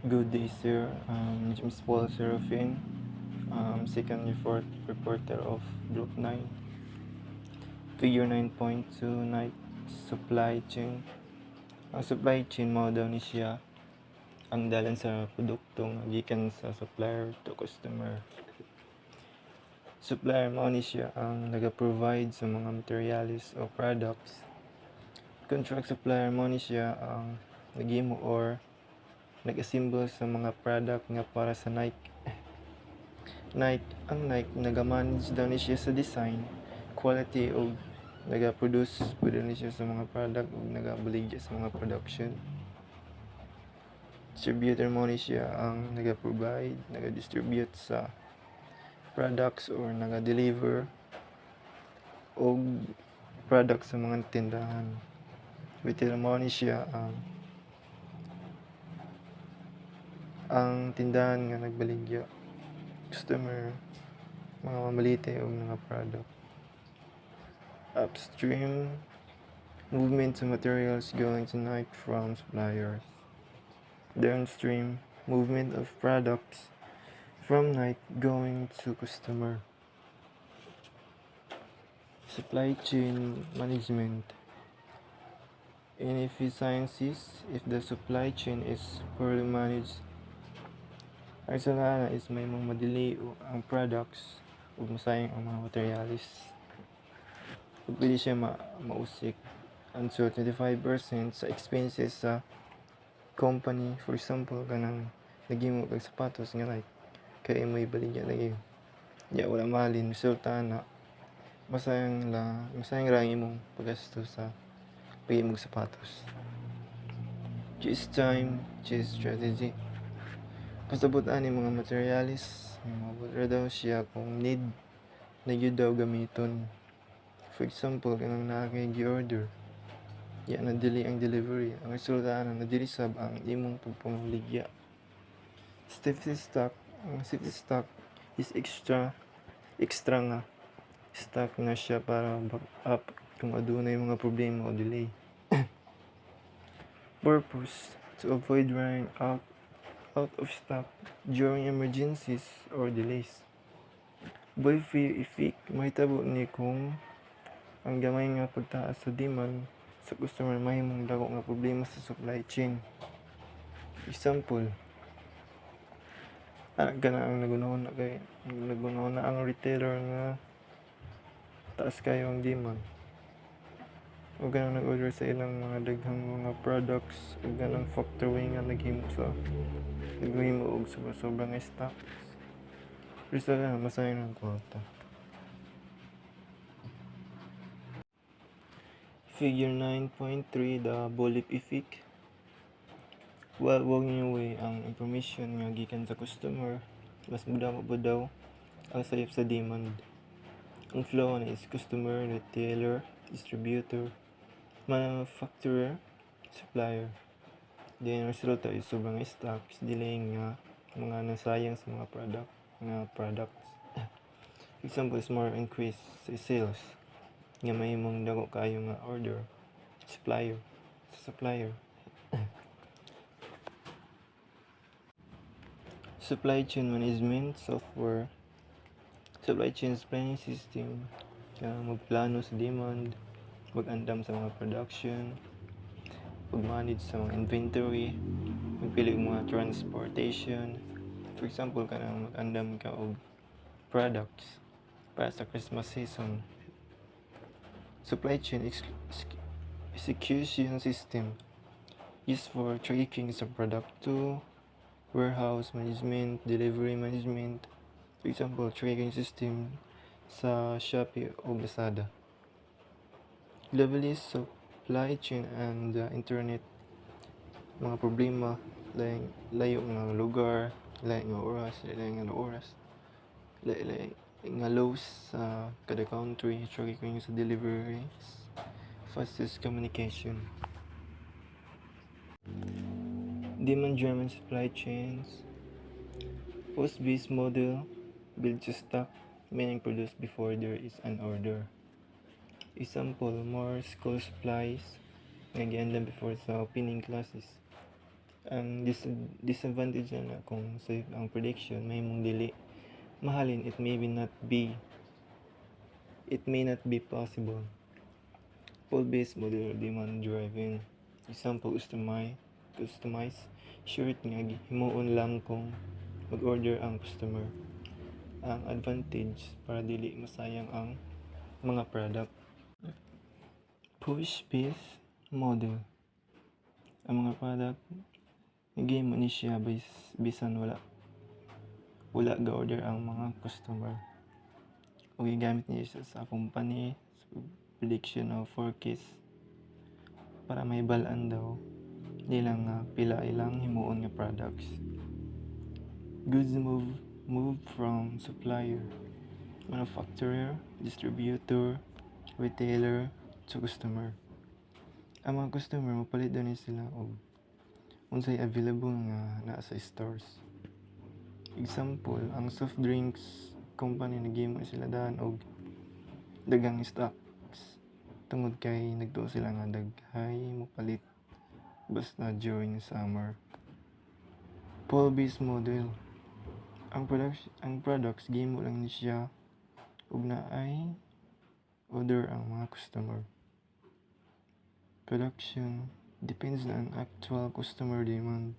Good day, sir. James Paul Serafin, second reporter of Group 9. Figure 9.2, Night Supply Chain. Ang supply chain mao daw ni siya ang dalan sa produkto nga gikan sa supplier to customer. Supplier mao ni siya ang naga-provide sa mga materials o products. Contract supplier mao ni siya ang naghimo or nag-assemble sa mga product nga para sa Nike. Ang Nike naga-manage daw ni siya sa design, quality o naga-produce pud ni siya sa mga product o nagabaligya sa mga production. Distributor mo ni siya ang naga-provide, naga-distribute sa products or naga-deliver o product sa mga tindahan. Retailer mo ni siya ang tindahan nga nagbaligya customer, mga mamalite o mga product. Upstream movement of materials going to Nike from suppliers. Downstream movement of products from Nike going to customer. Supply chain management. Inefficiencies if the supply chain is poorly managed. Ang salana is may mga madili ang products ug masayang ang mga materials. Ug pwede siya mausik until 25% sa expenses sa company. For example, kanang naghimo kag sapatos nga like kay may baligya lagi. Wala mahalin resulta na masayang ra imong paggastos sa paghimo og sapatos. Choose time, choose strategy. Pasabot ani mga materialis, mabot daw siya kung need na gyud daw gamiton. For example, kanang naa kay gi-order, na delay ang delivery. Ang resulta na nadirisab ang imong pagpamaligya. Safety stock. Ang safety stock is extra nga stock na siya para backup kung adunay mga problema o delay. Purpose: to avoid running out of stock during emergencies or delays. Bullfree effect: mahitabo ni kung ang gamay nga pagtaas sa demand sa customer mahimong dako nga problema sa supply chain. Example, gana ang nagunahon na ang retailer nga taas kayo ang demand o ganang nag-order sa ilang mga daghang mga products o ganang factory nga naghimo og sobrang stocks. Result na masayang ng kwarta. Figure 9.3, the Bolip effect. Wag niyo ang information nga gikan sa customer, mas mudamo po daw ang sayop sa demand. Ang flow na is customer, retailer, distributor, manufacturer, supplier. Then resulta is sobrang stocks, delay nga mga nasayang sa mga products. Example is more increase sa sales nga mahimong dako kayo nga order supplier. Supply chain management software. Supply chain planning system magplano sa demand, mag-andam sa mga production, mag-manage sa mga inventory, magpili og mga transportation. For example, kanang mag-andam ka og products para sa Christmas season. Supply chain execution system used for tracking sa product to warehouse management, delivery management. For example, tracking system sa Shopee o Lazada. Globally, supply chain and internet, mga problema, layo nga lugar, layo nga oras, layo nga lows sa kada country, tracking sa deliveries, fastest communication. Demand-driven supply chains. Post-based model, build to stock, meaning produce before there is an order. Example, more school supplies nga giandam before sa opening classes. Ang disadvantage na kung sa ang prediction may mong dili mahalin, it may not be possible. Pull-based model demand driven. Example, customize shirt nga himuon lang kung mag-order ang customer. Ang advantage para dili masayang ang mga product. Push-based model. Ang mga product game ni siya bisan wala ga order ang mga customer. O gigamit niya sa company sa prediction of forecast para may balaan daw nilang pila ilang himuon nga products. Goods move from supplier, manufacturer, distributor, retailer to customer. Ang mga customer mapalit daw ni sila og unsay available nga naa sa stores. Example, ang soft drinks company naghimo sila daan og daghang stocks tungod kay nagtuo sila nga daghay mopalit basta during summer. Pull-based model. Ang products gihimo lang ni siya ug naay order ang mga customer. Production depends on actual customer demand.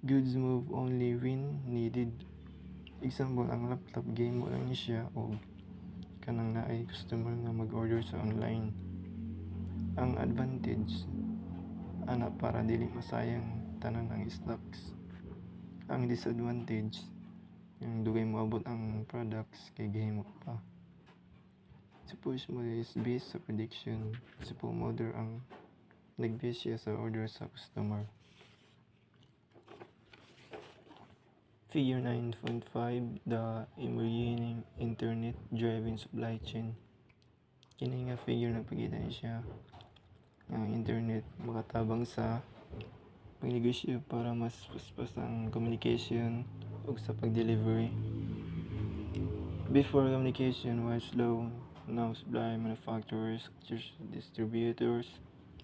Goods move only when needed. Example, ang laptop gihimo lang ni siya og kanang naay customer nga mag-order sa online. Ang advantage ana para dili masayang tanan ang stocks. Ang disadvantage yung dugay moabot ang products kay gihimo pa. Si push model is based sa prediction. Si pull model ang nag-base siya sa order sa customer. Figure 9.5, the emerging internet-driven supply chain. Kini nga figure nagpakita niya siya ang internet makatabang sa pagnegosyo para mas paspas ang communication ug sa pag-delivery. Before, communication was slow. Now supply manufacturers, distributors,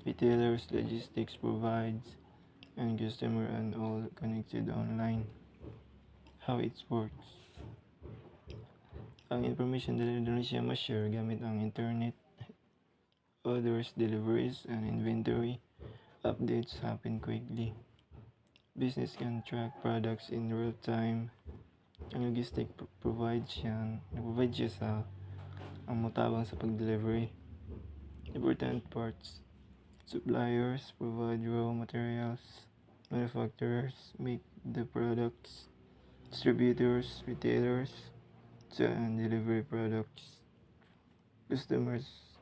retailers, logistics provides, and customer and all connected online. How it works. Ang information dili siya ma-share gamit ang internet. Orders, deliveries, and inventory updates happen quickly. Business can track products in real time. Ang logistic provide siya sa ang motabang sa pag-delivery. Important parts. Suppliers provide raw materials. Manufacturers make the products. Distributors, retailers, and delivery products. Customers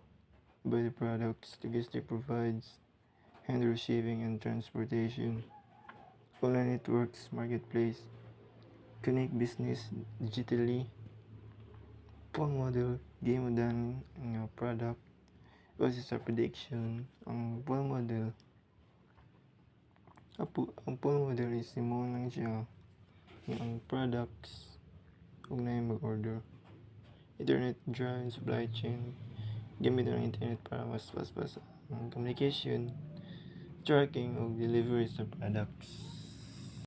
buy the products. Logistic provides hand receiving and transportation. Online networks, marketplace, connect business digitally. Pull model, game dan nga product kasi sa prediction. Ang pull model is mo lang siya ang products ug na mag-order. Internet driven supply chain, gamit ang internet para mas paspas ang communication, tracking ug delivery sa products.